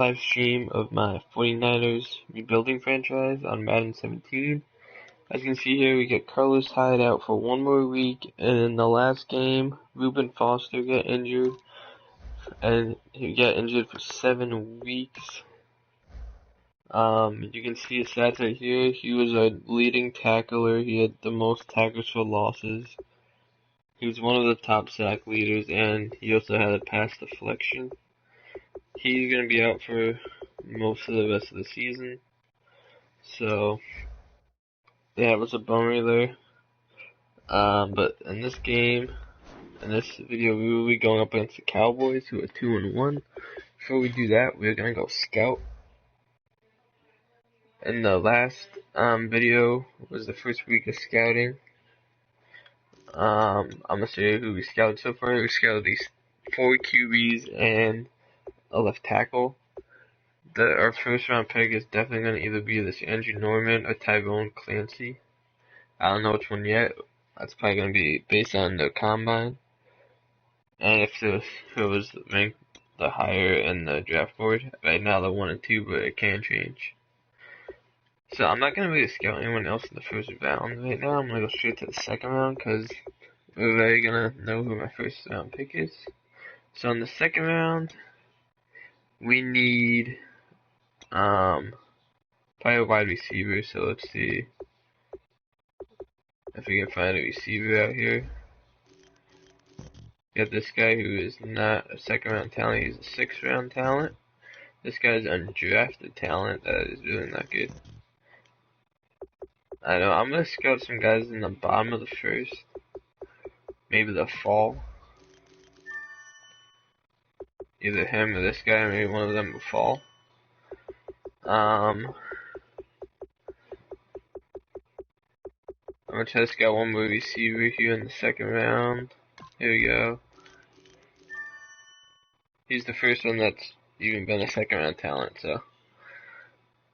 Live stream of my 49ers rebuilding franchise on Madden 17. As you can see here, we get Carlos Hyde out for one more week, and in the last game, Reuben Foster got injured, and he got injured for 7 weeks. You can see his stats right here. He was a leading tackler. He had the most tackles for losses. He was one of the top sack leaders, and he also had a pass deflection. He's going to be out for most of the rest of the season. So, yeah, it was a bummer there. But in this game, in this video, we will be going up against the Cowboys, who are 2-1. Before we do that, we're going to go scout. In the last video was the first week of scouting. I'm going to show you who we scouted so far. We scouted these 4 QBs and a left tackle. Our first round pick is definitely going to either be this Andrew Norman or Tyrone Clancy. I don't know which one yet. That's probably going to be based on the combine. And if it was ranked the higher in the draft board. Right now they're 1 and 2, but it can change. So I'm not going to really scout anyone else in the first round right now. I'm going to go straight to the second round because we're already going to know who my first round pick is. So in the second round, we need probably a wide receiver. So let's see if we can find a receiver out here. We got this guy who is not a second round talent, he's a 6th round talent. This guy's undrafted talent, that is really not good. I know, I'm gonna scout some guys in the bottom of the first. Maybe the fall. Either him or this guy, maybe one of them will fall. I'm gonna try to scout one more receiver here in the second round. Here we go. He's the first one that's even been a second round talent, so.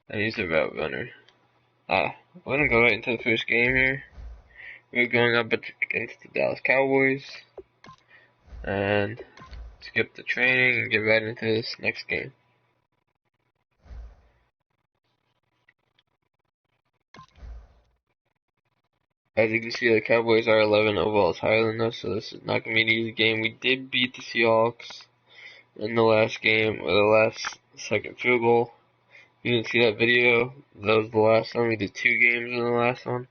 And he's a route runner. We're gonna go right into the first game here. We're going up against the Dallas Cowboys. And skip the training and get right into this next game. As you can see, the Cowboys are 11 overalls higher than us, so this is not going to be an easy game. We did beat the Seahawks in the last game, or the last second field goal. If you didn't see that video, that was the last one. We did 2 games in the last one.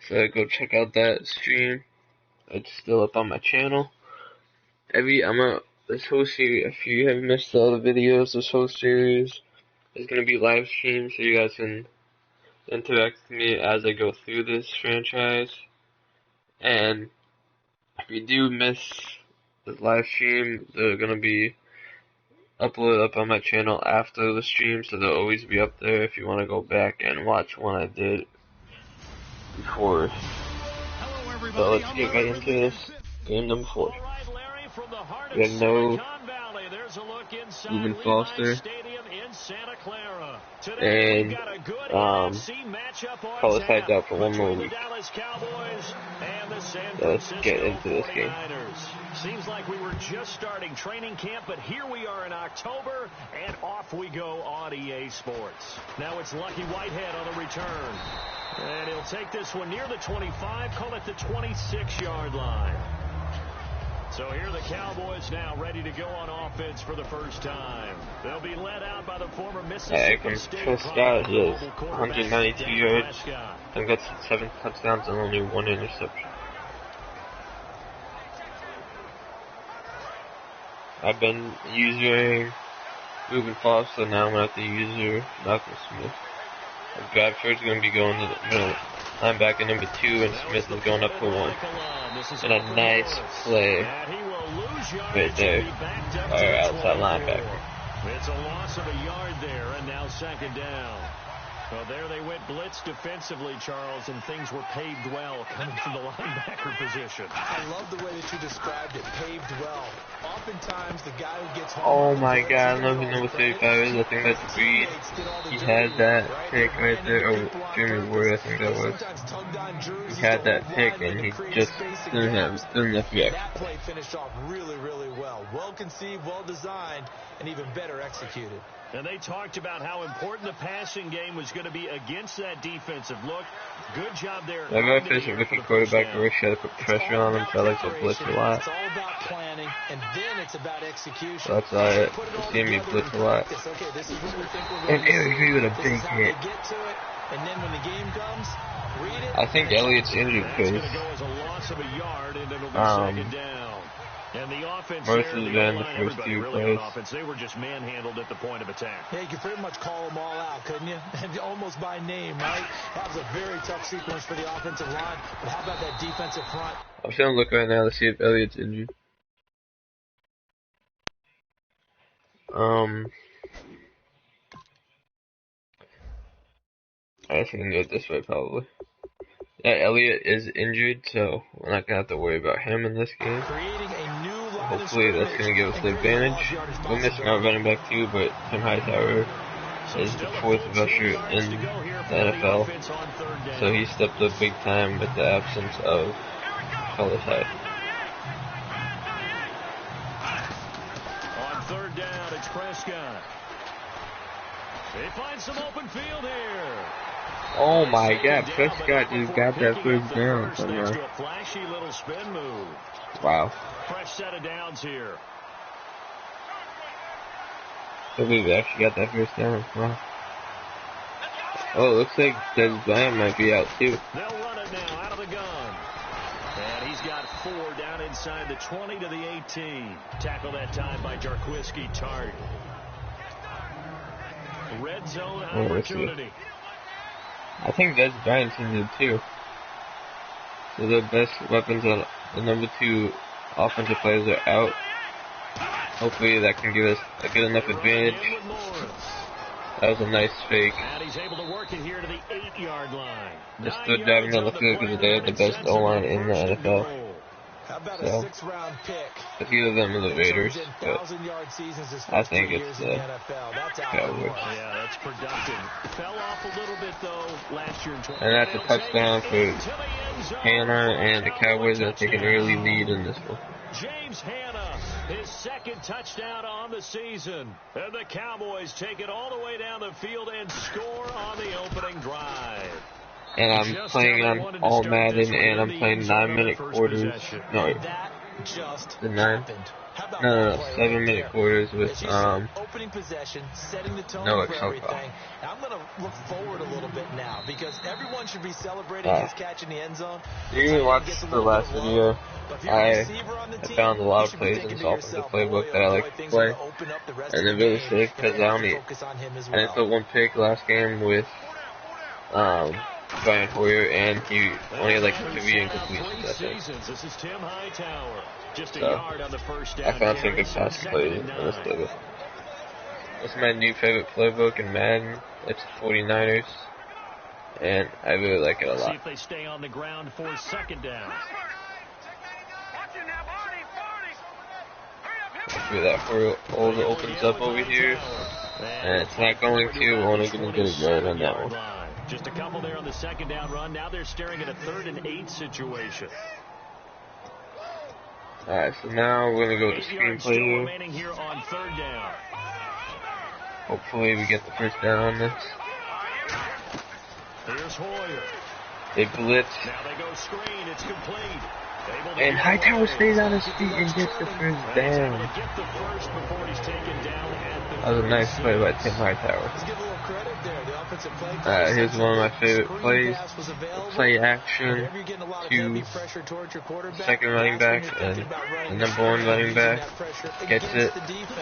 So go check out that stream. It's still up on my channel. This whole series, if you have missed the other videos, this whole series is going to be live streamed, so you guys can interact with me as I go through this franchise. And if you do miss the live stream, they're going to be uploaded up on my channel after the stream, so they'll always be up there if you want to go back and watch one I did before. So let's get right into this. Game number 4. We have no Reuben Foster. And Carlos Hyde out for one more week. So let's get into this game. Seems like we were just starting training camp, but here we are in October, and off we go on EA Sports. Now it's Lucky Whitehead on the return. And he'll take this one near the 25, call it the 26-yard line. So here are the Cowboys now ready to go on offense for the first time. They'll be led out by the former Mississippi State Prescott is 192 yards. I think that's 7 touchdowns and only 1 interception. I've been using Reuben Foster, now I'm going to have to use Malcolm Smith. Bradford's going to be going to the middle linebacker number 2, and Smith is going up for 1. And a nice play right there, our outside linebacker. It's a loss of a yard there, and now second down. Well, there they went blitz defensively, Charles, and things were paved well coming from the linebacker position. I love the way that you described it, paved well. Oftentimes, the guy who gets home... Oh my god, I don't know who number 35 is. I think that's Reed. He had that pick right there, or Jimmy Ward, I think that was. He had that pick, and he just didn't have reaction. That play finished off really, really well. Well conceived, well designed, and even better executed. And they talked about how important the passing game was going to be against that defensive look. Good job there. I'm going to finish a rookie quarterback. I wish I had to put pressure on him, so I like to blitz a lot. It's all about planning, and then it's about execution. So that's why you see me blitz a lot. Okay, this is what we think we're And Elliott with a big hit. Get to it, and then when the game comes, read it. I think Elliott's injured That's going because to go as a loss of a yard, and it'll be second down. And the offense Most there, of the them, line, the first everybody two really plays. on offense, they were just manhandled at the point of attack. Yeah, you could pretty much call them all out, couldn't you? And almost by name, right? That was a very tough sequence for the offensive line. But how about that defensive front? I'm just gonna look right now to see if Elliott's injured. I guess I can do it this way probably. Yeah, Elliott is injured, so we're not gonna have to worry about him in this game. Hopefully that's gonna give us the advantage. We're missing our running back too, but Tim Hightower is the fourth rusher in the NFL, so he stepped up big time with the absence of Carlos Hyde. On third down, it's Prescott. They find some open field here. Oh my God, Prescott just got that first down somehow. A flashy little spin move. Wow. Fresh set of downs here. I believe they actually got that first down. Wow. Oh, it looks like Des Bryant might be out too. They'll run it now out of the gun. And he's got 4 down inside the 20 to the 18. Tackle that time by Jarquiski Tart. Red zone opportunity. I think Des Bryant's injured too. So the best weapons on the number 2 offensive players are out. Hopefully that can give us a good enough advantage. That was a nice fake. And he's able to work it here to the 8-yard line. Just stood driving down the field because they have the best O-line in the NFL. So, it's either them or the Raiders, but I think it's the Cowboys. Yeah, that's productive. Fell off a little bit, though, last year. And that's a touchdown for Hannah, and the Cowboys are taking an early lead in this one. James Hannah, his second touchdown on the season. And the Cowboys take it all the way down the field and score on the opening drive. And I'm playing on all Madden, and I'm playing 9-minute quarters. No, the 7-minute quarters with opening possession, setting the tone no for everything. I'm going to look forward a little bit now because everyone should be celebrating his catch in the end zone. You can watch the last video. I found a lot of plays in this offensive playbook that I like to play, and they're really sick because I didn't throw one pick last game with Brian Hoyer, and he only had like 3 incompletions, I think. This is Tim Hightower. Just a So, yard on the first down. I found some good passing plays in this playbook. This is my new favorite playbook in Madden. It's 49ers, and I really like it a lot. See if they stay on the ground for second down. Hopefully that hole opens up over here, and it's not going to. We're only going to get a yard on that one. Just a couple there on the second down run. Now they're staring at a 3rd and 8 situation. Alright, so now we're going to go with the screenplay here. Remaining here on 3rd down. Hopefully we get the first down on this. Here's Hoyer. They blitz. Now they go screen. It's complete. And Hightower stays on his feet and gets the first down. That was a nice play by Tim Hightower. Here's one of my favorite plays. Play action to second running back, and the number 1 running back gets it.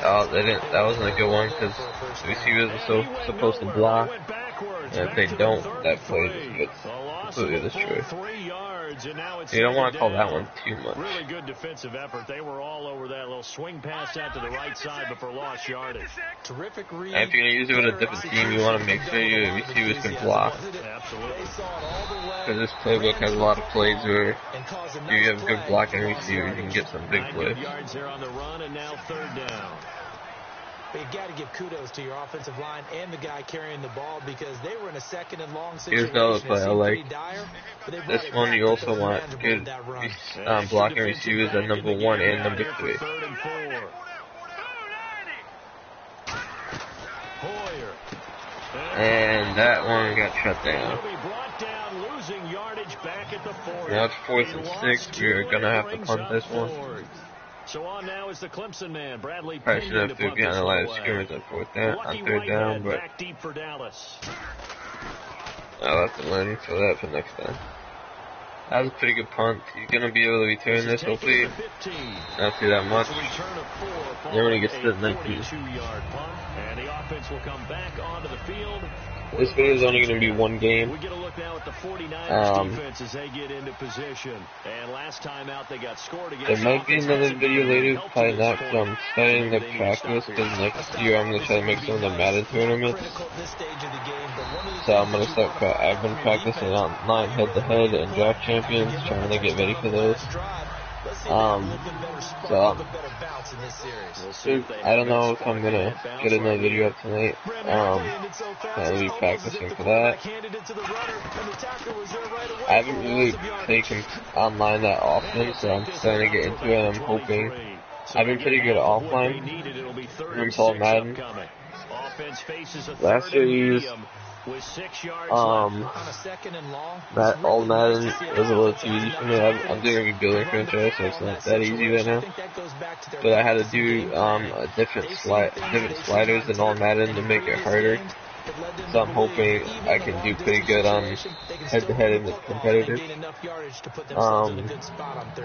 Oh, that wasn't a good one because the receivers are supposed to block, and if they don't, that play just gets completely destroyed. You don't want to call that one too much. Really good defensive effort. They were all over that little swing pass out to the right side, but for lost yardage. Terrific read. And if you're going to use it with a different team, you want to make sure your receivers can block. Absolutely. Because this playbook has a lot of plays where if you have good blocking receivers, you can get some big plays. Yards there on the run, and now 3rd down. But you've got to give kudos to your offensive line and the guy carrying the ball because they were in a 2nd and long situation. Here's another play I like. This one you also want good blocking receivers at number 1 and number 3. And that one got shut down. He'll be brought down, losing yardage back at the 40. Now it's 4th and 6. We're going to have to punt this one. So on now is the Clemson man, Bradley Probably should Pinion have to to punt be on this the line of one away. scrimmage on 4th down, Lucky on 3rd down, Whitehead but back deep for Dallas. I'll have to learn for that for next time. That was a pretty good punt. He's going to be able to return this, hopefully. Not too that much. Then when he gets to the 19. And the offense will come back onto the field. This video is only going to be one game. We get a look now at the 49ers defense as they get into position. And last time out they got scored against. There might be another video later, probably not, because I'm starting to practice, because next year I'm going to try to make some of the Madden tournaments. So I'm going to start, I've been practicing online head-to-head and draft champions, trying to get ready for those. I don't know if I'm going to get another video up tonight. I'll be practicing for that. I haven't really taken online that often, so I'm starting to get into it, and I'm hoping. I've been pretty good at offline. Until Madden. Last year I used all Madden was a little too easy for me. I'm doing a rebuilding franchise, so it's not that easy right now. But I had to do different sliders in all Madden to make it harder. So I'm hoping I can do pretty good on head-to-head in the competitive. So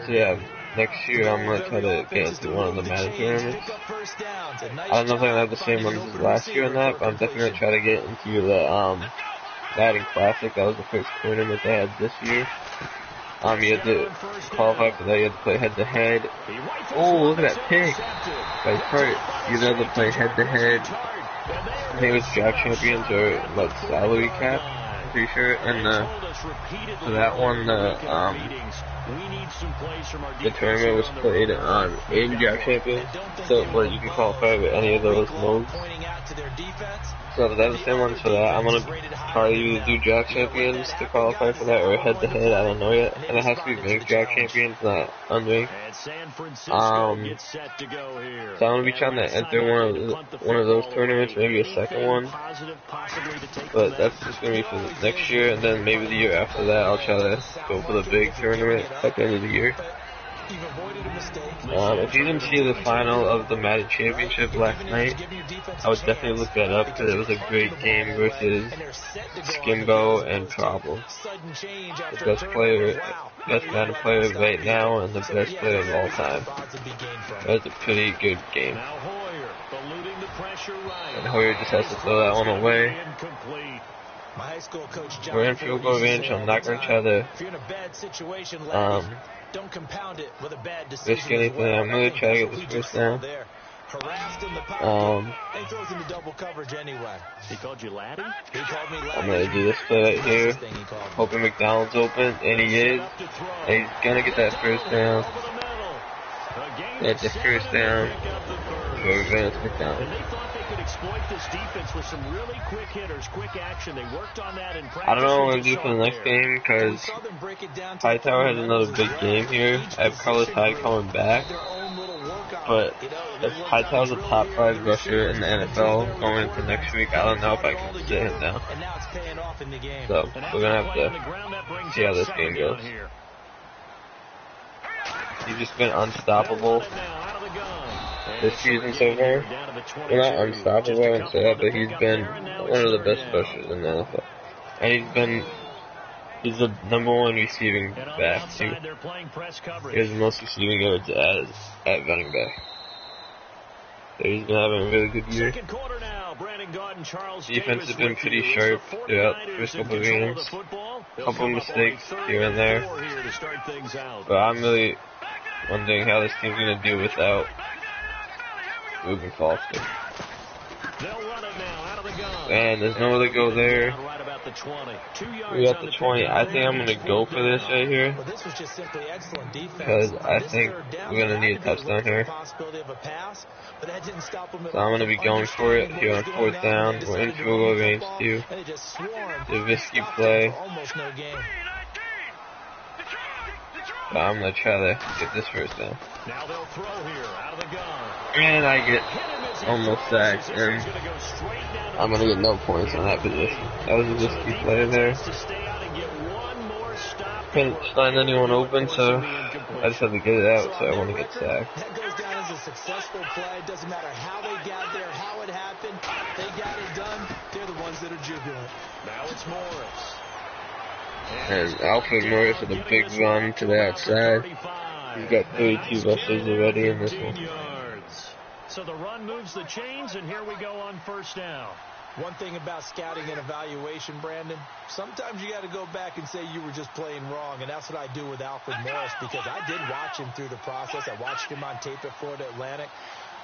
yeah, next year I'm going to try to get into one of the Madden tournaments. I don't know if I'm going to have the same ones as last year on that, but I'm definitely going to try to get into the Madden Classic. That was the first tournament they had this year. You had to qualify for that, you had to play head-to-head. Oh, look at that pick! By part, you had to play head-to-head. I think it was draft champions or like salary cap, I'm pretty sure. And so that one, the tournament was played in draft champions, so like you can qualify with any of those modes. So that's the same ones for that. I'm gonna probably either do draft champions to qualify for that, or head to head. I don't know yet, and it has to be ranked draft champions, not unranked. So I'm gonna be trying to enter one of those tournaments, maybe a second one. But that's just gonna be for next year, and then maybe the year after that, I'll try to go for the big tournament at the end of the year. If you didn't see the final of the Madden Championship last night, I would definitely look that up, because it was a great game versus Skimbo and Problem. The best Madden player right now, and the best player of all time. That was a pretty good game. And Hoyer just has to throw that one away. We're in field goal range. I'm not going to try to risk anything. I'm going to try to get this first down. I'm going to do this play right here, hoping McDonald's open, and he is. And he's going to get that first down. That's the first down for Vance McDonald. Exploit this defense with some really quick hitters, quick action. They worked on that in practice. I don't know what I'm going to do for the next game, because Hightower has another big game here. I have Carlos Hyde coming back, but if Hightower's a top 5 rusher in the NFL going into next week, I don't know if I can sit him down. So we're going to have to see how this game goes. He's just been unstoppable this season so far. Well, not unstoppable, I wouldn't say that, but he's been one of the best rushers in the NFL. And he's the #1 receiving back, too. He has the most receiving yards at running back. So he's been having a really good year. Defense has been pretty sharp throughout the first couple of games. Couple mistakes here and there. But I'm really wondering how this team's going to do without Ruben Foster. And there's no way to go there. We're at the 20. I think I'm going to go for this right here, because I think we're going to need a touchdown here. So I'm going to be going for it here on 4th down. We're in field goal range too. The risky play. But I'm gonna try to get this first down. Now they'll throw here out of the gun. And I get almost sacked, and I'm gonna get no points on that position. That was a risky play there. Couldn't find anyone open, so I just had to get it out, so I want to get sacked. That goes down as a successful play. Doesn't matter how they got there, how it happened. They got it done. They're the ones that are jubilant. Now it's Morris. And Alfred Morris with a big run to the outside. He's got 32 rushes already in this one. So the run moves the chains, and here we go on first down. One thing about scouting and evaluation, Brandon, sometimes you got to go back and say you were just playing wrong, and that's what I do with Alfred Morris, because I did watch him through the process. I watched him on tape at Florida Atlantic.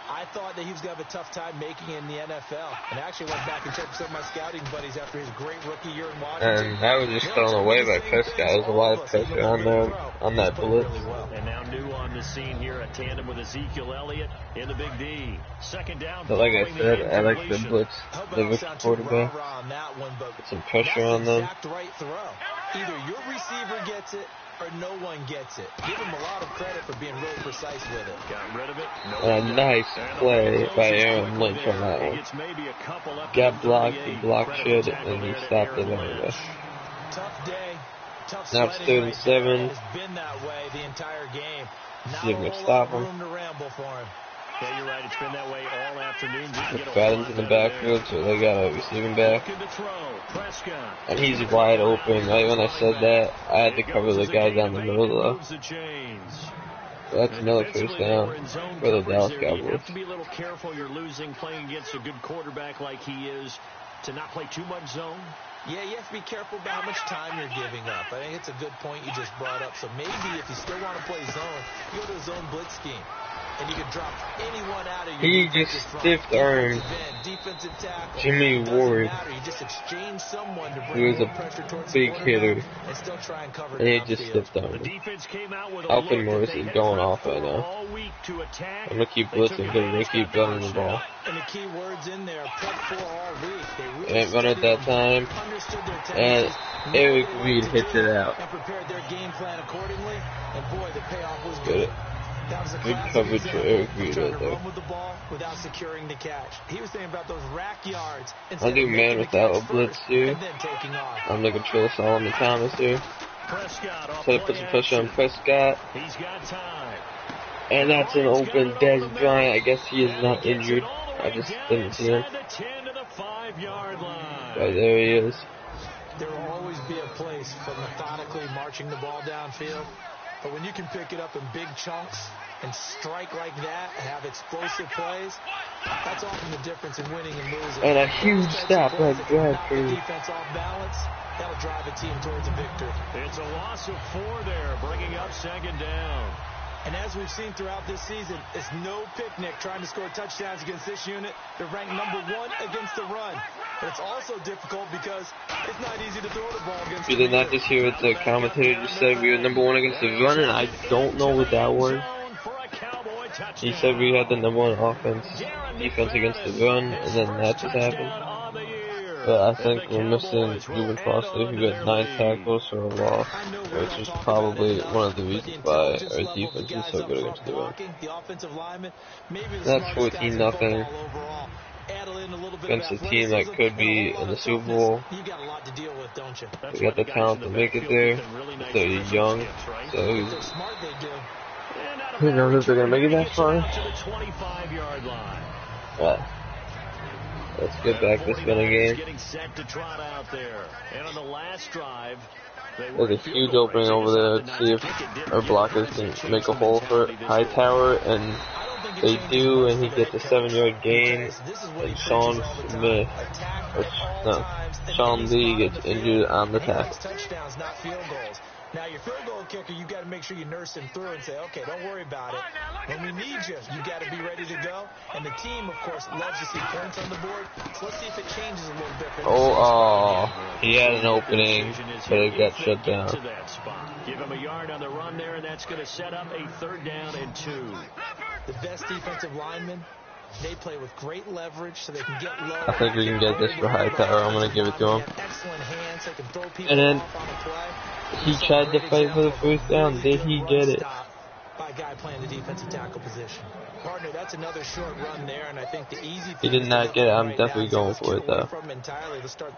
I thought that he was going to have a tough time making it in the NFL. And I actually went back and checked some of my scouting buddies after his great rookie year in Washington. And I was just thrown away by Prescott. There was a lot of pressure on there, on that blitz. And now new on the scene here, a tandem with Ezekiel Elliott in the big D. Second down. But like I said, I like the blitz, the rookie quarterback. Put some pressure on them. Either your receiver gets it, or no one gets it. Give him a lot of credit for being really precise with it. Got rid of it. And a nice play by Aaron Lynch on that one. Got blocked, he blocked shit, and he stopped it anyway. Tough day. Tough now it's 3rd and 7. Has been that way the entire game. See if we can stop him. Room to ramble for him. Yeah, you're right. It's been that way all afternoon. Madden's in the backfield, so they got a receiving back. And he's wide open. Right when I said that, I had to cover the guy down the middle, though. So that's another first down for the Dallas Cowboys. You have to be a little careful. You're losing playing against a good quarterback like he is to not play too much zone. Yeah, you have to be careful about how much time you're giving up. I think it's a good point you just brought up. So maybe if you still want to play zone, you go to a zone blitz scheme. And you can drop anyone out of your he just stiff-armed Jimmy Ward, who was a big hitter, and he just stiff-armed him. Alfred Morris is going off right now. I'm going to keep blitzing because they keep running the ball. And the key words in there, prep for all week. They didn't run at that time, and Eric Reed hits it out. And prepared their game plan accordingly, and boy, the payoff was good. Good coverage for Eric Reed right there. With the ball without securing the catch. He was thinking about those rack yards. I do man without a blitz here. I'm going to control Solomon Thomas here. So put some pressure on Prescott. And that's an open Des Bryant. I guess he is not injured. I just didn't see him. Right there he is. There will always be a place for methodically marching the ball downfield. But when you can pick it up in big chunks and strike like that and have explosive plays, that's often the difference in winning and losing. And a huge stop by Bradford. Defense off balance, that'll drive a team towards a victory. It's a loss of 4 there, bringing up second down. And as we've seen throughout this season, it's no picnic trying to score touchdowns against this unit. They're ranked number 1 against the run. But it's also difficult because it's not easy to throw the ball against You did not just hear what the commentator just said. We were number 1 against the run, and I don't know what that was. He said we had the number 1 defense against the run, and then that just happened. But I think we're missing Ruben Foster, who got 9 tackles for a loss, which is probably one of the reasons why our defense is so good against the run. That's 14-0 against a team that could be in the Super Bowl. We got the talent to make it there. They're young, so who knows if they're going to make it that far. But let's get back this running game. There's a huge opening over there. Let's see if our blockers can make a hole for Hightower, and they do, and he gets a 7-yard gain. And Sean Lee gets injured on the tackle. Now, your field goal kicker, you got to make sure you nurse him through and say, okay, don't worry about it. When we need you, you got to be ready to go. And the team, of course, loves to see points on the board. So let's see if it changes a little bit. He had an opening, but it got shut down. Give him a yard on the run there, and that's going to set up a 3rd down and 2. The best defensive linemen, they play with great leverage so they can get low. I think we can get this for Hightower. I'm going to give it to him. Excellent hands, so they can throw people And then off on the play. He tried to fight for the first down. Did he get it? By a guy playing the defensive tackle position. Partner, that's another short run there, and I think the easy thing He did not get it. I'm definitely going for it though.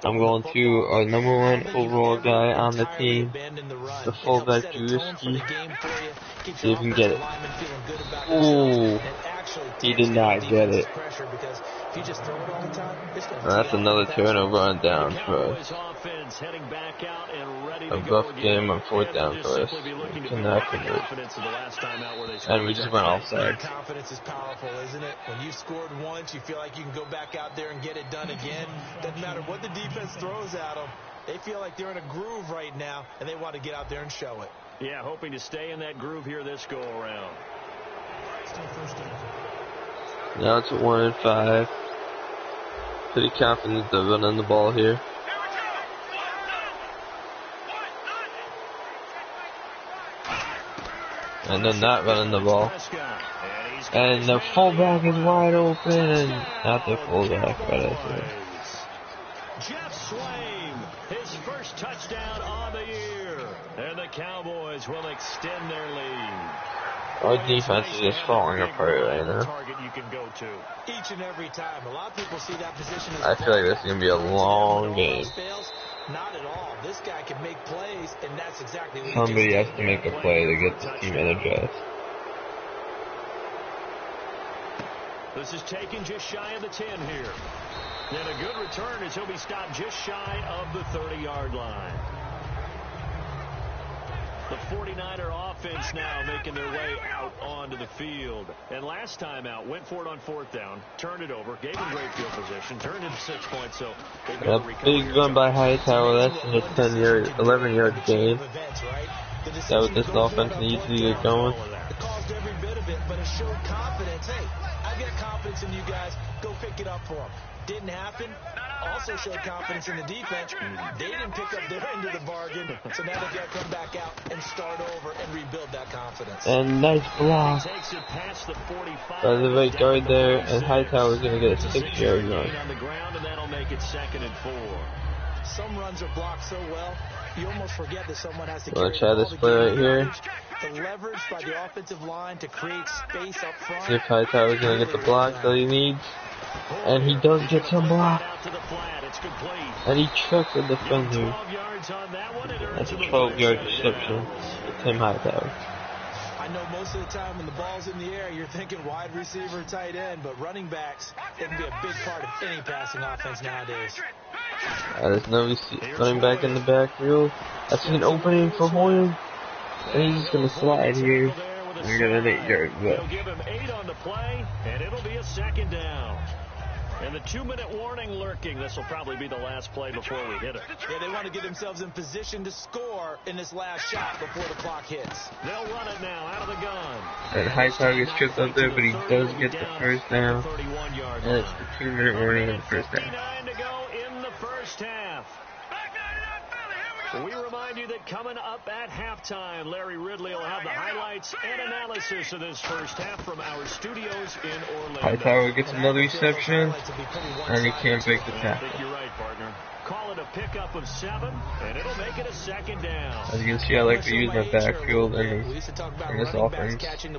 I'm going to our number one overall guy on the team, the fullback Drewski. See if he can get it. Ooh, he did not get it. That's another turnover on down for us. A rough game on fourth down for us. We cannot convert. And we just went offside. Confidence is powerful, isn't it? When you've scored once, you feel like you can go back out there and get it done again. Doesn't matter what the defense throws at them. They feel like they're in a groove right now, and they want to get out there and show it. Yeah, hoping to stay in that groove here this go-around. Now it's 1-5. Pretty confident they're running the ball here. And they're not running the ball. And the fullback is wide open, and not the fullback, but I think. Jeff Swaim, his first touchdown on the year. And the Cowboys will extend their lead. Our defense is just falling apart right now. Each and every time. A lot of people see that position as I feel like this is going to be a long game. Not at all. This guy can make plays, and that's exactly what somebody has to make a play to get the team energized. This is taken just shy of the 10 here. And a good return as he'll be stopped just shy of the 30-yard line. The 49er offense now making their way out onto the field. And last time out, went for it on fourth down, turned it over, gave them great field position, turned into 6 points. So a big run by Hightower. That's in a 11-yard gain. That what this offense needs to get going. It caused every bit of it, but it showed confidence. Hey, I got confidence in you guys. Go pick it up for them. Didn't happen. Also showed confidence in the defense. They didn't pick up their end of the bargain, so now they've got to come back out and start over and rebuild that confidence. And nice block by the right guard there, and Hightower's going to get a 6-yard run. On the ground, and that'll make it 2nd and 4. Some runs are blocked so well, you almost forget that someone has to carry the ball. Try this play right here. The leverage by the offensive line to create space up front. See if Hightower's going to get the block that he needs. And he does get some block. And he trucks the defender. That's a 12-yard reception to Tim Hightower. I know most of the time when the ball's in the air, you're thinking wide receiver, tight end, but running backs, they can be a big part of any passing offense nowadays. There's no running back in the backfield. I see an opening for Hoyle. And he's just going to slide here. We got an 8-yard lift. They'll give him 8 on the play, and it'll be a 2nd down. And the 2-minute warning lurking. This will probably be the last play before we hit it. Yeah, they want to get themselves in position to score in this last shot before the clock hits. They'll run it now out of the gun. And Hightower gets tripped up there, but he does get the first down. And it's the 2-minute warning in the first half. 59 to go in the first half. We remind you that coming up at halftime, Larry Ridley will have the highlights and analysis of this first half from our studios in Orlando. Hightower gets another reception, and he can't break the tackle. I think you're right, partner. Call it a pickup of 7, and it'll make it a 2nd down. As you can see, I like to use my backfield in this offense, in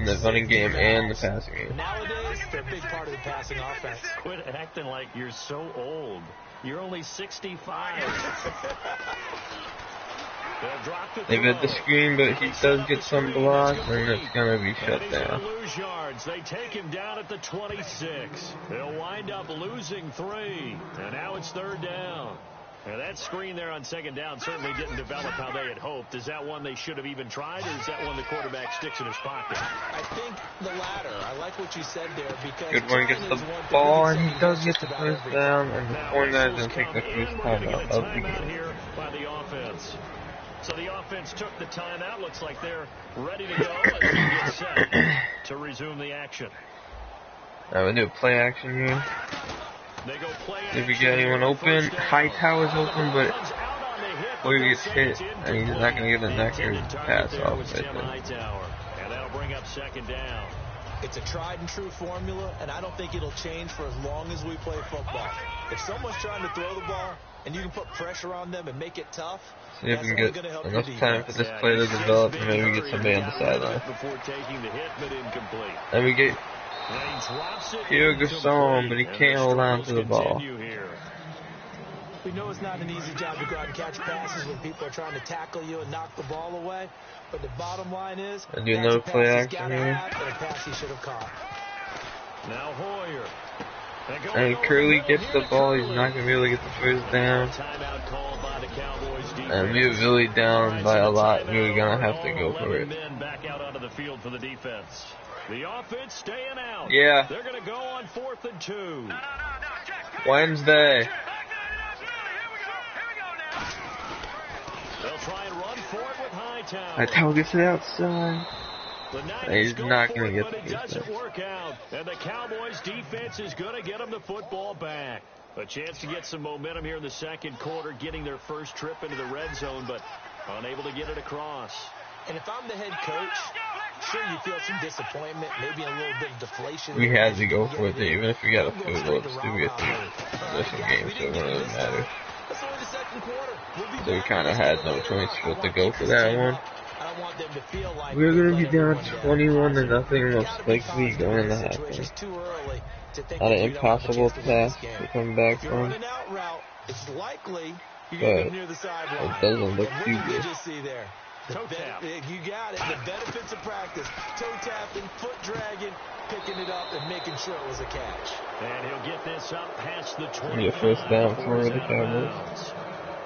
the running game and the passing game. Nowadays, they're a big part of the passing offense. Quit acting like you're so old. You're only 65. They've hit the screen, but he does get some blocks, and it's going to be shut down. Lose yards. They take him down at the 26. They'll wind up losing 3, and now it's 3rd down. And that screen there on 2nd down certainly didn't develop how they had hoped. Is that one they should have even tried, or is that one the quarterback sticks in his pocket? I think the latter. I like what you said there because good one gets the ball, and he does get the first down, and the 49ers going to take the first timeout of the game. Here by the offense. So the offense took the timeout. Looks like they're ready to go as we get set to resume the action. We'll do play action here. They go play if we get anyone open, Hightower's open, but Hoyer gets hit, and he's not going to get a necker pass off. And that'll bring up 2nd down. It's a tried and true formula, and I don't think it'll change for as long as we play football. If someone's trying to throw the ball, and you can put pressure on them and make it tough, See if that's we can only get going to help enough your time for defense. this play to develop, and maybe we get somebody on the sideline. Before taking the hit, but incomplete. And we get Pierre Gasson, but he can't hold on to the ball. We know it's not an easy job to go out and catch passes when people are trying to tackle you and knock the ball away, but the bottom line is And do another play action here. And a pass he should have caught. Now Hoyer. And Curley gets the ball, he's not going to be able to get the first down. And we were really down by a lot, we were going to have to go for it. Back out onto the field for the defense. The offense staying out. Yeah. They're going to go on 4th and 2. Wednesday. They'll try and run for it with Hightower. Hightower gets it outside. He's not going to get it, but it doesn't work out. And the Cowboys defense is going to get them the football back. A chance to get some momentum here in the second quarter, getting their first trip into the red zone, but unable to get it across. And if I'm the head coach, sure you feel some disappointment, maybe a little bit of deflation. We had to go for it, even if we got a field goal, it's still get through possession game, so it doesn't matter. So we kind of had no choice but to go for that one. We're going to be down 21-0 most likely going in the halftime. Not an impossible task to come back from, but it doesn't look too good. You got it. The benefits of practice. Toe tapping, foot dragging, picking it up, and making sure it was a catch. And he'll get this up past the 20. Be a first down for the Cowboys.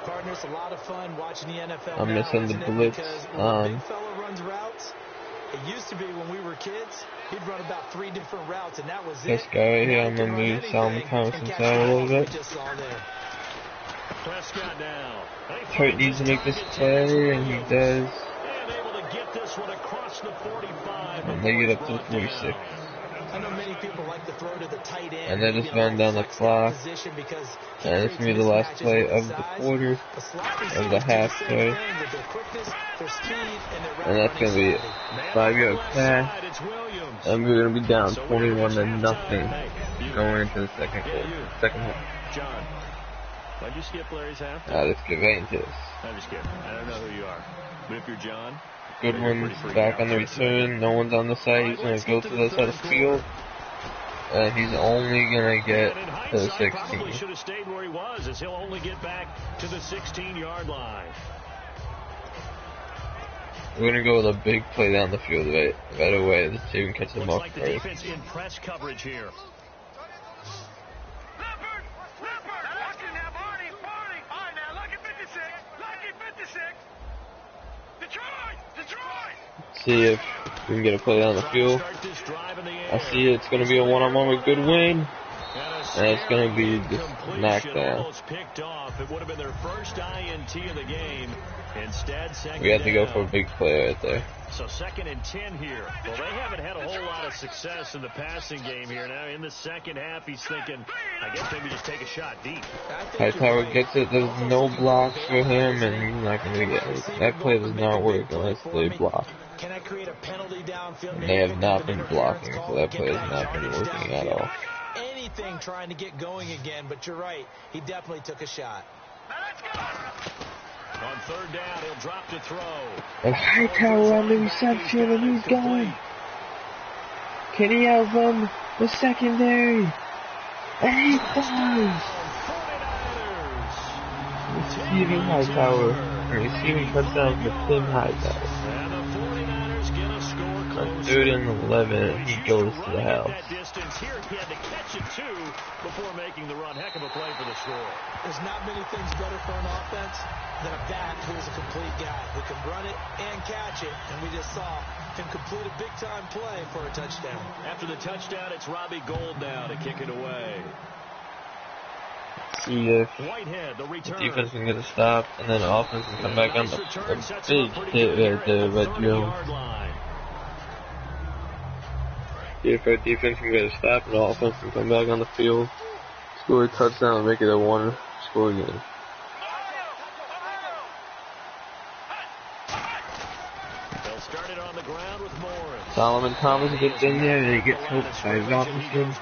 Partners, a lot of fun watching the NFL. I'm missing the blitz on. Big fella runs routes. It used to be when we were kids, he'd run about 3 different routes, and that was this guy right here, I'm going to move Solomon Thomas inside a little bit. Prescott now. Hurt needs to make this play, and he does. And able to get this one across the 45. And they get up to the 46. I know many people like to throw to the tight end. And they're just running down the clock. And it's going to be the last play of the quarter, of the half, sorry. And that's going to be a 5-yard pass. And we're going to be down 21-0 going into the second half. John, why'd you skip Larry's half? Let's get right into this. I'm just kidding. I don't know who you are. But if you're John, Goodwin's back on the return. No one's on the side. He's going to go to the side of the field. And he's only going to get to the 16. Probably should have stayed where he was, as he'll only get back to the 16-yard line. We're going to go with a big play down the field right away. Let's see if we can catch them off like the first. defense in press coverage here. See if we can get a play down the field. I see it's going to be a one-on-one with Goodwin. And it's going to be just knocked down. It would have been their first INT of the game. Instead, we had to go for a big play right there. So 2nd and 10 here. Well, they haven't had a whole lot of success in the passing game here. Now in the second half, he's thinking, I guess maybe just take a shot deep. Hightower gets it. There's no blocks for him, and he's not going to get it. That play does not work unless they block. And they have not been blocking, so that play has not been working at all. Anything trying to get going again, but you're right. He definitely took a shot. On 3rd down, he'll drop to throw. And Hightower on the reception, and he's going. Can he outrun the secondary? And he does! Receiving Hightower. Receiving touchdown for Tim Hightower. And the 49ers get a score close. On 3rd and 11, he goes to the house. Here he had to catch it too before making the run. Heck of a play for the score. There's not many things better for an offense than a back who's a complete guy who can run it and catch it. And we just saw him complete a big-time play for a touchdown. After the touchdown, it's Robbie Gould now to kick it away. See if Whitehead, the return. Defense can get a stop, and then the offense can come back on the big hit right there by Jones. If our defense can get a stop and the offense can come back on the field, score a touchdown, and make it a one-score game. They'll start it on the ground with Morris. Solomon Thomas gets in there and he gets hooked by Robinson.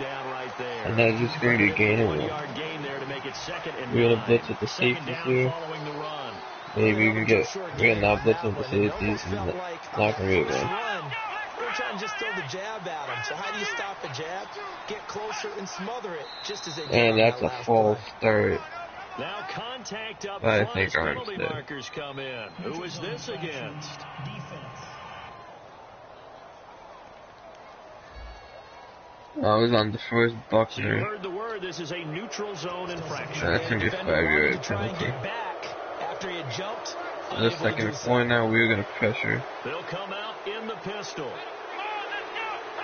And that's just going to be a gain of 1. Gain there to make it It's 2nd and We're 9. gonna blitz with the 2nd safeties down here. following the run. Maybe we can get. We're gonna not blitz with the safeties, and not gonna be a win. They were trying to just throw the jab at him. So how do you stop a jab? Get closer and smother it, just as they did. And that's a false start. Now contact up I front think as penalty Armstead. markers come in. Who is this against? I was on the first You Buckner. heard the word. This is a neutral zone infraction. That's gonna be a 5-yard penalty. After he had jumped, The second point now, we're gonna pressure They'll come out in the pistol.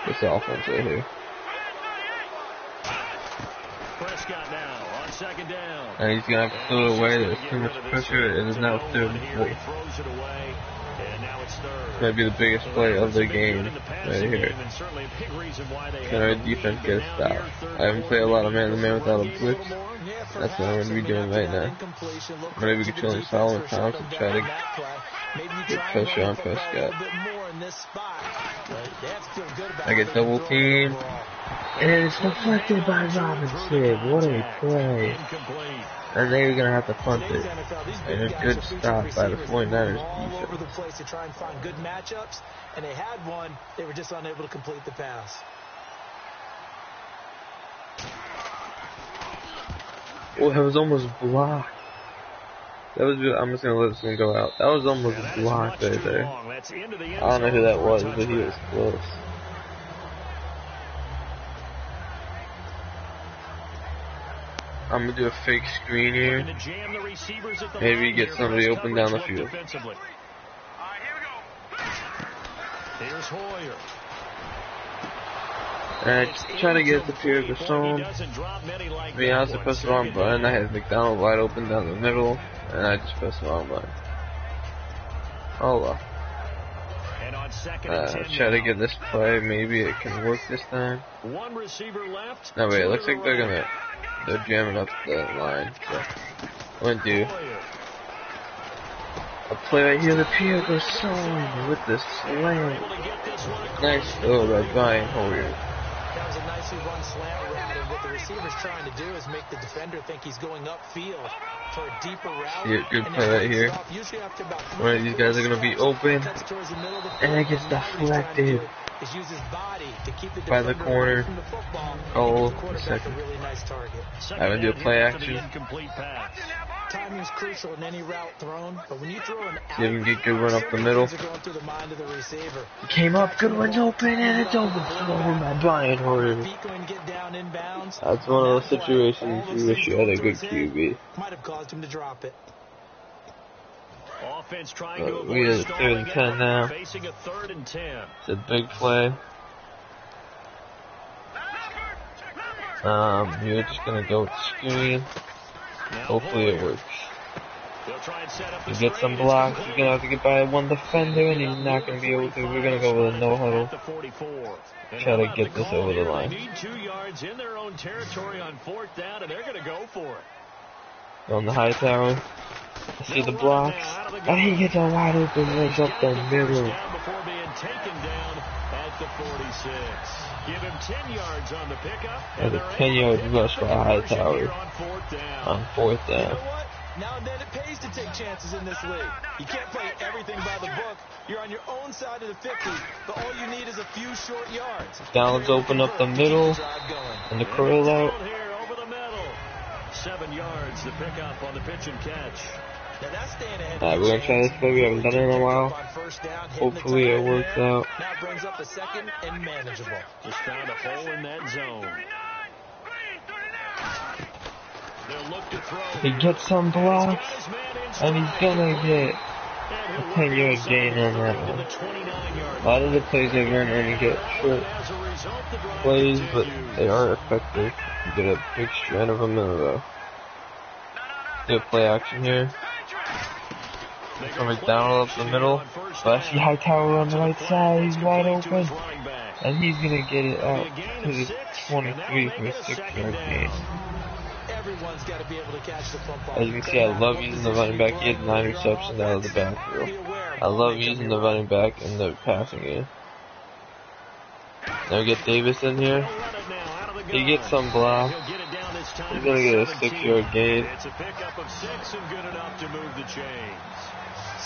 this offense right here. Prescott now on 2nd down. And he's gonna have to throw it away. There's too much pressure. It is now 3rd and He 4. throws it away, and now it's 3rd. Might be the biggest play of the game right here. And certainly a big reason why they Can our defense get a stop? I haven't played a lot of man-to-man without a blitz. That's what I'm going to be doing right now. I'm going to be controlling Solomon Thompson, try to get pressure on Prescott. I get double teamed, and it's deflected by Robinson. What a play. And they're going to have to punt it. And a good stop by the 49ers all over the place to try and find good matchups, and they had one. They were just unable to complete the pass. Oh, that was almost blocked. That was. I'm just gonna let this one go out. That was almost blocked right there. I don't know who that was, but he was close. I'm gonna do a fake screen here. Maybe get somebody open down the field. Here's Hoyer. And I try to get the period of the zone. To be honest, I pressed the wrong button. I had McDonald wide open down the middle, and I just pressed the wrong button. Oh well. Try to get this play. Maybe it can work this time. One receiver left. No wait, it looks like they're jamming up the line. So I'm gonna do a play right here. The period goes zone with the slam. Nice throw by Brian Hoyer. That was a nicely run slant route, and what the receiver's trying to do is make the defender think he's going upfield for a deeper route. Yeah, good play right here. One of these guys are going to be open, and it gets deflected by the corner. Oh, second. I'm going to do a play action. Timing is crucial in any route thrown, but when you throw an out, see if we can get good run up the middle. He came up, good one's open, and it's open. Oh, my Brian Hoyer. That's one of those situations you wish you had a good QB. Might have caused him to drop it. Offense trying to We have a 3rd and 10 now. Facing a 3rd and 10. It's a big play. You're just gonna go with screen. Hopefully it works. You get some blocks, you're gonna have to get by one defender, and he's not gonna be able to. We're gonna go with a no huddle. Try to get this over the line. Need 2 yards in their own territory on 4th down, and they're gonna go for it. On the high tower. I see the blocks. And he gets a wide open leg up the middle. Before being taken down at the 46. Give him 10 yards on the pickup. That's a 10-yard rush for a high tower on 4th down. You know what? Now and then it pays to take chances in this league. You can't play everything by the book. You're on your own side of the 50, but all you need is a few short yards. Downs open up the middle, and the curl out. 7 yards to pick up on the pitch and catch. Alright, we're gonna try this play. We haven't done it in a while. Hopefully it works out. Now brings up a 2nd and manageable. Just found a hole in that zone. They'll look to throw. He gets some blocks, and he's gonna get a 10-yard gain on that one. A lot of the plays they run and get short plays, but they are effective. You get a big strand of them in a row. Do a play action here. From McDonald up the middle. But I see Hightower on the right side. He's wide open. And he's going to get it out to the 23 for a 6-yard gain. As you can see, I love using the running back. He had 9 receptions out of the backfield. I love using the running back in the passing game. Now we get Davis in here. He gets some blocks. time He's gonna get a 17. 6-yard gain. It's a pickup of 6 and good enough to move the chains.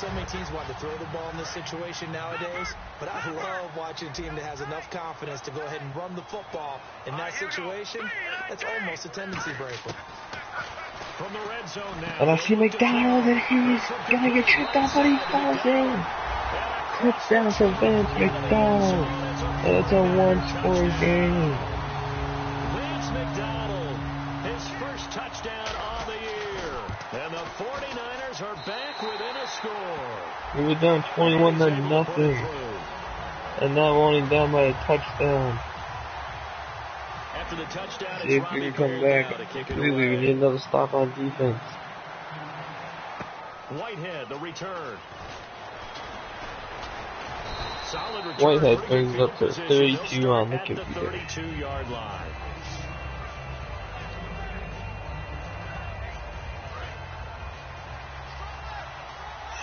So many teams want to throw the ball in this situation nowadays, but I love watching a team that has enough confidence to go ahead and run the football. In that situation, that's almost a tendency breaker. From the red zone now. And I see McDonald, and he's gonna get tripped up, but he falls in. Touchdown to Vance McDonald. And it's a one-score game. Vance McDonald, his first touchdown of the year. And the 49ers are back within a score. We were down 21-0. And now we're only down by a touchdown. After the touchdown, See if we can come back. Completely, we need another stop on defense. Whitehead, the return. Solid return. Whitehead brings it up to 32 on the computer. 32-yard line.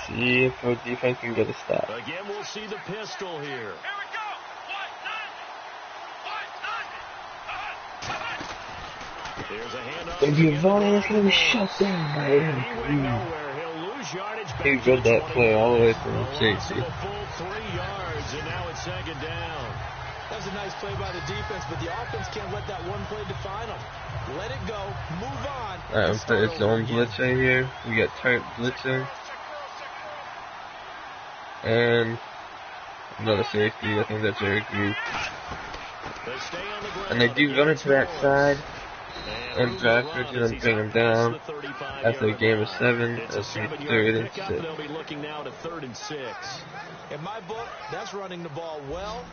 See if our defense can get a stop. Again, we'll see the pistol here. There's a handoff. Gonna be a volley that's gonna be shut down by him. He read that play all the way from safety. Full 3 yards, and now it's second down. That was a nice play by the defense, but the offense can't let that one play define them. Let it go, move on. Alright, it's the own blitz right here. We got tight blitzing. And another safety, I think that's Eric Reed. And they do run it to that side. And Bradford's gonna bring him down after a game of 7. That's 3rd and 6. They'll be looking now to 3rd and 6. In my book, that's running the ball well,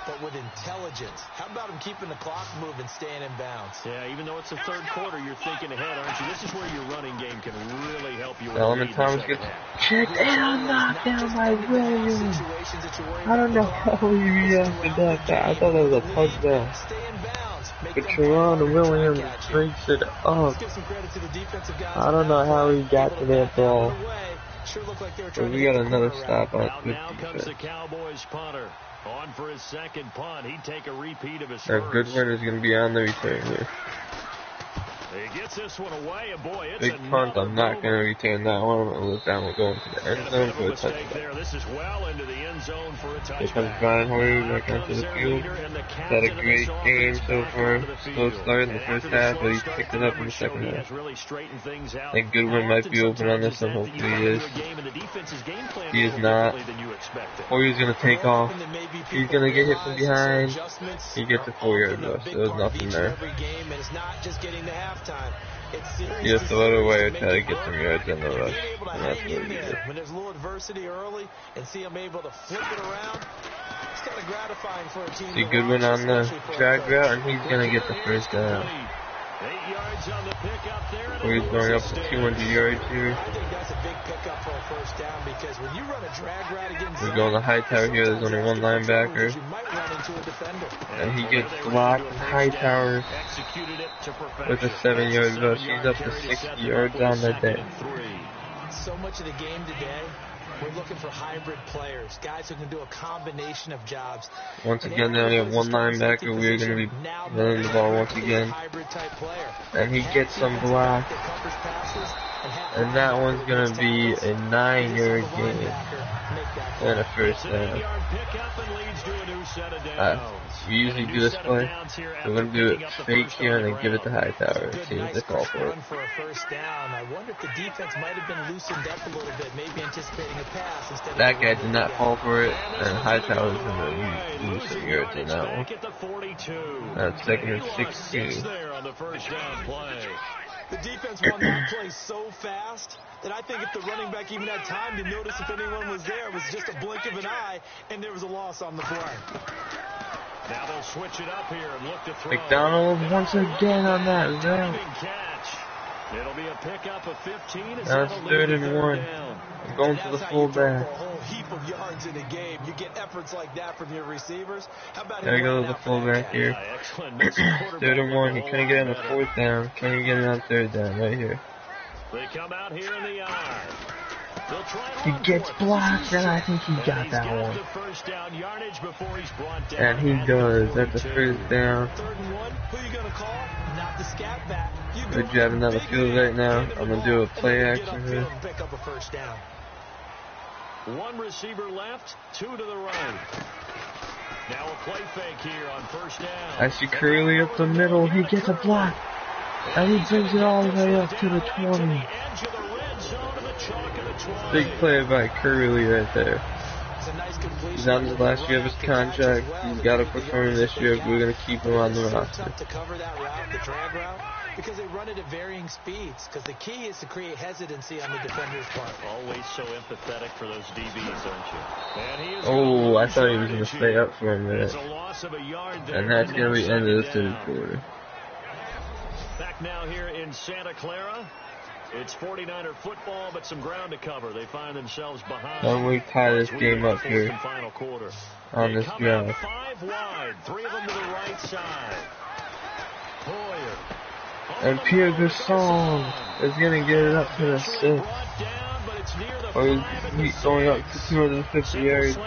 but with intelligence. How about him keeping the clock moving, staying in bounds? Yeah, even though it's the 3rd quarter, you're thinking ahead, aren't you? This is where your running game can really help you. Eleanor Thomas gets checked and knocked down by Williams. I don't know how he reacted that. I thought that was a touchdown. But Teron Williams breaks it up. I don't know how he got to that ball. But we got another stop on good now comes the Cowboys punter. On for his second punt. He'd take a repeat of his first. Our good one is going to be on the return here. He gets this one away, and boy, it's big punt. I'm not going to return that one. I'm going to let that one go into the end zone for a touchdown. This is well into the end zone for a touchdown. Here comes Brian Hoyer back onto the field. Had a great game so far. Slow start in the first half, but he picked it up in the second half. I think Goodwin might be open on this one. Hopefully he is. He is not. Hoyer's going to take off. He's going to get hit from behind. He gets a 4-yard rush. There was nothing there. He has to throw it away or try to get some yards on the rush. And that's what he did. When there's a little adversity early and see him able to flip it around, it's kind of gratifying for a team. See Goodwin on the drag route, and he's going to get the first down. 8 yards on the pickup there. So he's going up to 200 yards here. I think that's a big pickup for a first down because when you run a drag route against we're going to Hightower here. There's only one linebacker. And he gets blocked. Hightower with a 7-yard rush. He's up to 60 yards on the day. So much of the game today, we're looking for hybrid players, guys who can do a combination of jobs. Once again, they only have one linebacker. We're going to be running the ball once again. And he gets some block. And that one's going to be a 9-yard gain. And a first down. We usually do this play. We're going to do it fake here and then give it to Hightower. See if they fall for it. I wonder if the defense might have been loosened up a little bit, maybe anticipating a pass instead. That guy did not fall for it, and Hightower's going to lose some yards in that one. That's 2nd and 16. The defense won that play so fast that I think if the running back even had time to notice if anyone was there, it was just a blink of an eye, and there was a loss on the play. Now they'll switch it up here and look to throw. McDonald once again on that route. It'll be a pickup of 15. Now it's 3rd and 1. I'm going to the fullback. A whole heap of yards in a game. You get efforts like that from your receivers. How about there we go to the fullback here. 3rd and 1. He couldn't get on the 4th down. Can he get it on 3rd down right here? They come out here in the yard. He gets blocked, and I think he got that one. And he does. That's a first down. We're driving down the field right now. I'm going to do a play action here. One receiver left, two to the right. Now a play fake here on first down. I see Curley up the middle. He gets a block. And he brings it all the way up to the 20. Big play by Curley right there. He's on his last year of his contract. He's got to perform this year if we're going to keep him on the roster. To cover that route, the drag route, because they run it at varying speeds. Because the key is to create hesitancy on the defender's part. Always so empathetic for those DBs, aren't you? And he is Oh, I thought he was going to stay up for a minute. It's a loss of a yard there. And that's going to be end of the third quarter. Back now here in Santa Clara. It's 49er football, but some ground to cover. They find themselves behind. And we tie this game up here on this drive. 5 wide, 3 of them to the right side. Hoyer. And Pierre Gasson is going to get it up to the 6. Or he's going up to 250 yards.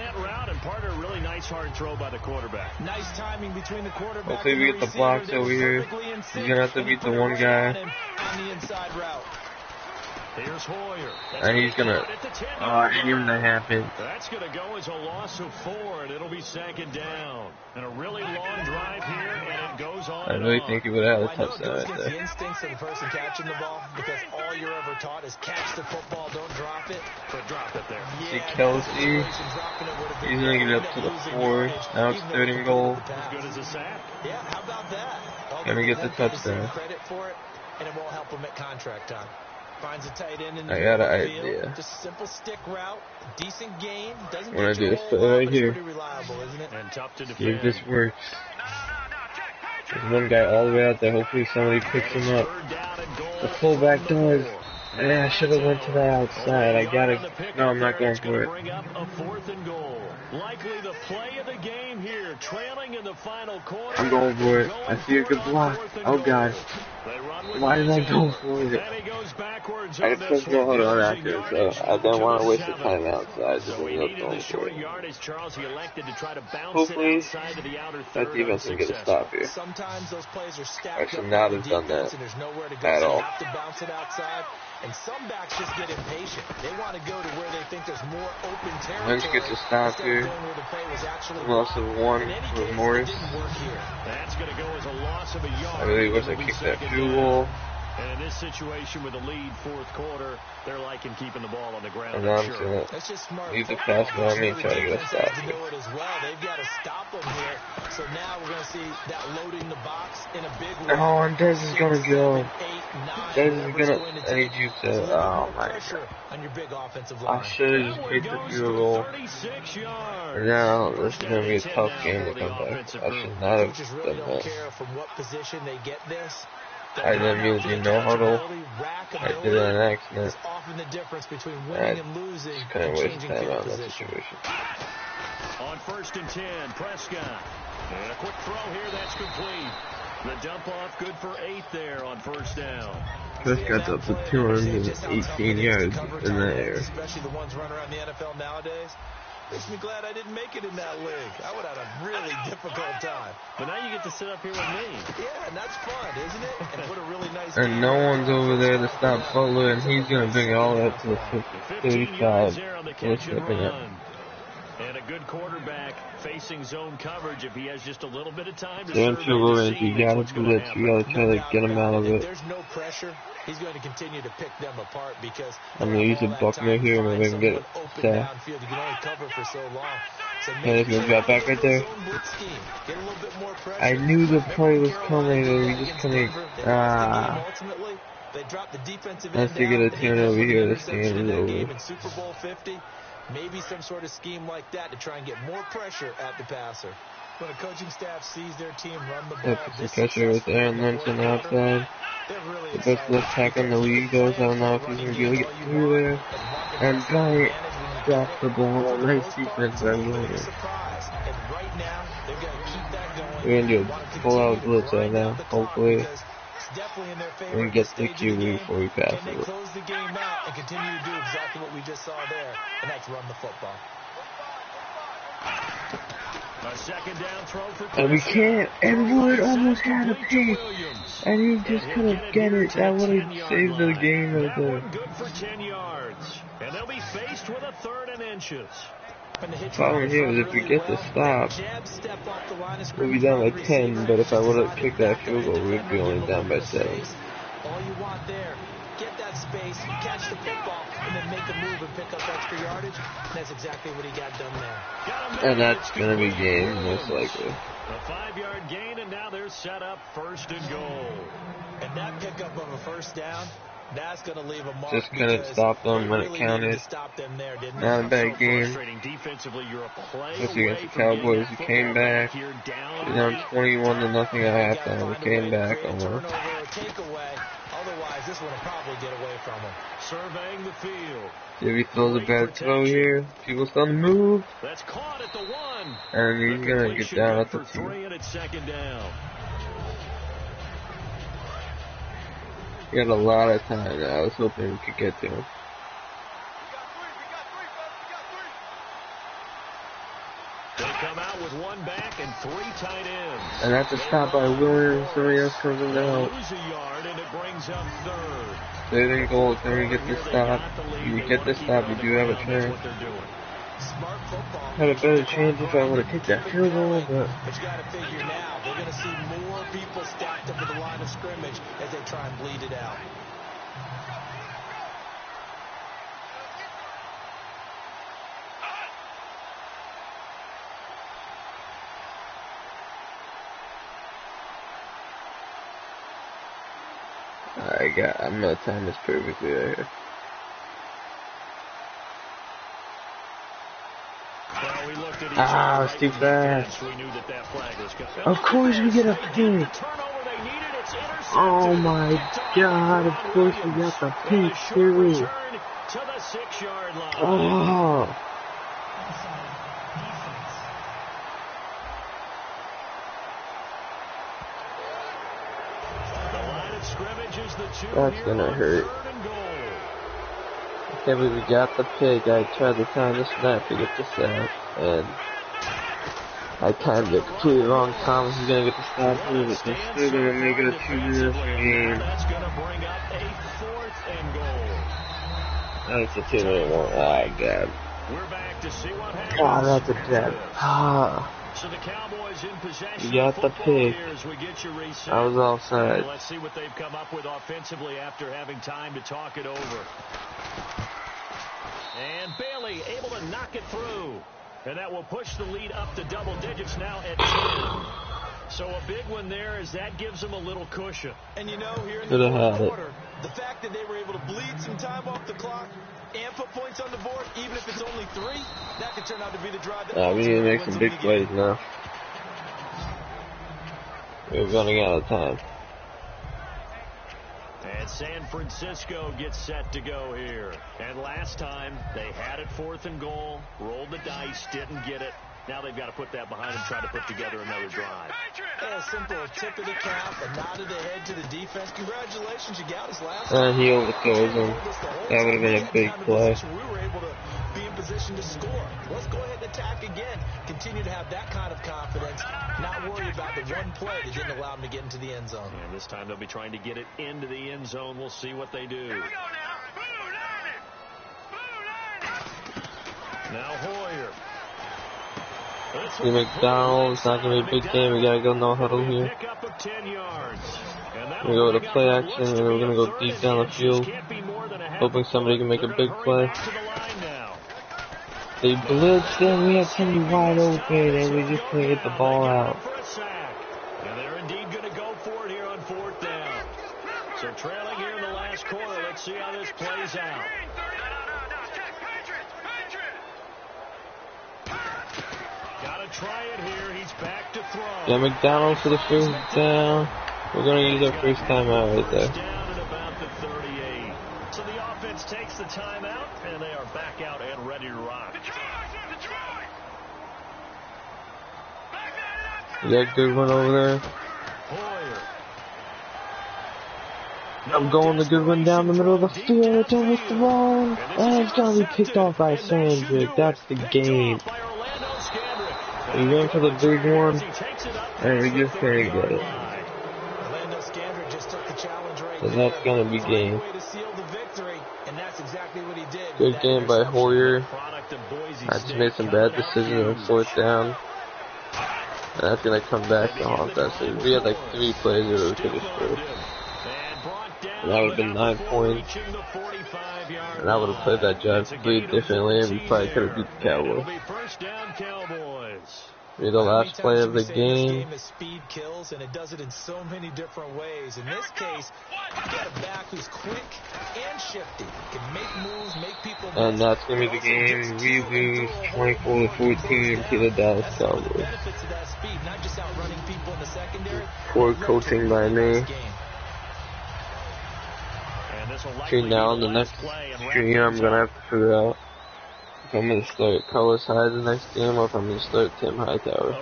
Hard throw by the quarterback. Nice timing between the quarterback. Hopefully we get the blocks over here. He's going to have to beat the one guy. On the inside route. Here's Hoyer. And he's going to aim to happen. That's going to go as a loss of 4, and it'll be second down. And a really long drive here, and it goes on. I really think he would have had a touchdown right The there. instincts of the person catching the ball, because all you're ever taught is catch the football, don't drop it. But drop it there. See Kelsey. He's going to get it up to the 4. Now it's 3rd and goal. As good as a sack. Yeah, how about that? Going to get the touchdown. Credit for it, and it won't help him at contract time. Finds a tight end in the I got an field. idea. Just a simple stick route, decent gain. Doesn't When I get do you this a play whole lot, right but here. it's pretty reliable, isn't it? And tough to See if defend. this works. There's one guy all the way out there. Hopefully somebody picks him up. The fullback does. Yeah, I should have went to the outside. I gotta. No, I'm not going for it. Bring up a 4th and goal. Likely the play of the game here, trailing in the final quarter. I'm going for it. I see a good block. Oh god. Why did I go for it? I just pressed no hold on after, so I don't want to waste the time outside. Just ended up going for it. Hopefully, that defense can get a stop here. Sometimes those plays are stacked. I should not have done that at all. Have to bounce it outside. And some backs just get impatient. They want to go to where they think there's more open territory. Lynch gets a stop here. Loss of 1 with Morris. That's going to go as a loss of a yard. I really wish I kicked that field goal. And in this situation with the lead 4th quarter, they're liking keeping the ball on the ground. And now I'm just going to leave the pass behind me and try to get a stop here. They've got to stop them here. So now we're going to see that loading the box in a big way. Oh, and Dez is going to go. Dez is going to... I need you to... Oh, my God. I should have just kicked the field goal. And now, this is going to be a tough game to come back. I should not have done that. I didn't mean to do no huddle. I did it on accident. I just couldn't waste time on that situation. On 1st and 10, Prescott. And a quick throw here, that's complete. The dump off good for 8 there on 1st down. Prescott's up to 218 yards in the air. Especially the ones running around the NFL nowadays. Makes me glad I didn't make it in that league. I would have a really difficult time. But now you get to sit up here with me. Yeah, and that's fun, isn't it? And what a really nice And no one's over there to stop Butler, and he's going to bring it all the way up to the 35. We're stepping up. And a good quarterback facing zone coverage if he has just a little bit of time to They're in field goal range. You got to blitz. You got to try to get him out of it. There's no pressure. He's going to continue to pick them apart because I'm going to use a Buckner here and we can get it sacked. And he's going to drop back right there. I knew the play was coming and we just couldn't. Once they get a turn over here, this game is over. Maybe some sort of scheme like that to try and get more pressure at the passer. When a coaching staff sees their team run the ball, That's the pressure right there, and Lynch on the outside. The best left tackle in the league goes. I don't know if he's going to be able to get through there. And Bryant dropped the ball. Nice defense by Williams. We're going to do a full-out blitz right now, hopefully. definitely in their favor and at get this the stage of the QB game. before he passes Can they it. close the game out and continue to do exactly what we just saw there, and that's run the football. A second down throw for And we can't. And Wood almost had a pick. And he just couldn't get it. That would have saved the game right That there. one good for 10 yards. And they'll be faced with a 3rd and inches. Problem here is if we get the stop, we'll be down by 10. But if I would have kicked that field goal, we'd be only down by 7. All you want there, get that space, catch the football, and then make a move and pick up extra yardage. That's exactly what he got done there. And that's going to be game, most likely. A 5-yard gain, and now they're set up 1st and goal. And that pickup of a 1st down, that's going to leave a mark. Just couldn't stop them when it counted. Not a bad game. Especially against the Cowboys, who came back. We're down 21-0 at halftime. We came back almost. Otherwise, this one will probably get away from him. Surveying the field. If he throws a bad throw here, people still on the move. That's caught at the 1. And he's going to get down at the 2. 3, and it's 2nd down. We got a lot of time now. I was hoping we could get to him. They come out with 1 back and 3 tight ends. And that's a stop by Williams. Somebody else comes in now. Lose a yard, and it brings up 3rd. 3rd and goal. Can we get the stop? If we get the stop, we do have a chance. Had a better chance if I would have kicked that field goal, but you got to figure now, they're going to see more people stacked up at the line of scrimmage as they try and bleed it out. I'm gonna time this perfectly right here. It's too fast. Of course we get a pick. Oh my God, of course we got the pick too. Oh. That's gonna hurt. Okay, but we got the pick. I tried to time the snap to get the snap, and I timed it completely wrong. Thomas is gonna get the snap here, but they're still gonna make it a 2-0 game. That's a 2-minute one. Oh, God. God, that's a dead. So the Cowboys in possession. You got the pick. I was offside. Let's see what they've come up with offensively after having time to talk it over. And Bailey able to knock it through. And that will push the lead up to double digits now at 10. So a big one there as that gives them a little cushion. And you know, here in the fourth quarter, the fact that they were able to bleed some time off the clock and put points on the board, even if it's only 3, that could turn out to be the drive that we need to make some big plays now. We're running out of time. And San Francisco gets set to go here. And last time, they had it 4th and goal, rolled the dice, didn't get it. Now they've got to put that behind them, try to put together another drive. Yeah, simple tip of the cap, a nod of the head to the defense. Congratulations, you got us last time. And he overthrows him. That would have been a big play. We were able to be in position to score. Let's go ahead and attack again. Continue to have that kind of confidence. Not worry about the one play that didn't allow them to get into the end zone. And this time they'll be trying to get it into the end zone. We'll see what they do. Here we go now. Now Hoyer. See McDonald's, not going to be a big game. We got to go no huddle here. We're going to go to play action, and we're going to go deep down the field, hoping somebody can make a big play. They blitzed in, we had somebody wide open, and we just couldn't get the ball out. And they're indeed going to go for it here on 4th down. So trailing here in the last quarter, let's see how this plays out. Try it here. He's back to throw. Yeah, McDonald's for the 1st down. We're going to use our first timeout right there. Down at about the 38. So the offense takes the timeout, and they are back out and ready to rock. You got a good one over there. Hoyer. I'm going the good one down the middle of the field. It's almost the wrong. And it's going to be picked off by Sandrick. That's the game. He ran for the big one, and we just couldn't get it. So that's going to be game. Good game by Hoyer. I just made some bad decisions on fourth down. And that's going to come back to haunt us. We had like 3 plays where we could have scored. And that would have been 9 points. And I would have played that drive completely differently, and we probably could have beat the Cowboys. Be the last play of the game. Speed kills, and it does it in so many different ways. In this case, you got a back who's quick and shifty. Can make moves, make people. And that's gonna be the game. We lose 24-14 to the Dallas Cowboys. Poor coaching by me. Between now and the next stream, I'm gonna have to figure out if I'm going to start Carlos Hyde the next game or if I'm going to start Tim Hightower.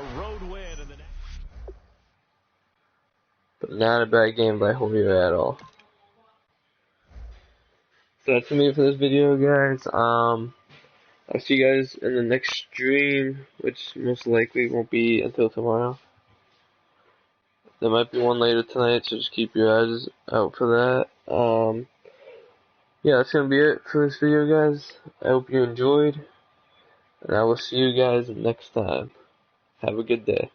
But not a bad game by Hoyer at all. So that's me for this video, guys. I'll see you guys in the next stream, which most likely won't be until tomorrow. There might be one later tonight, so just keep your eyes out for that. Yeah, that's going to be it for this video, guys. I hope you enjoyed. And I will see you guys next time. Have a good day.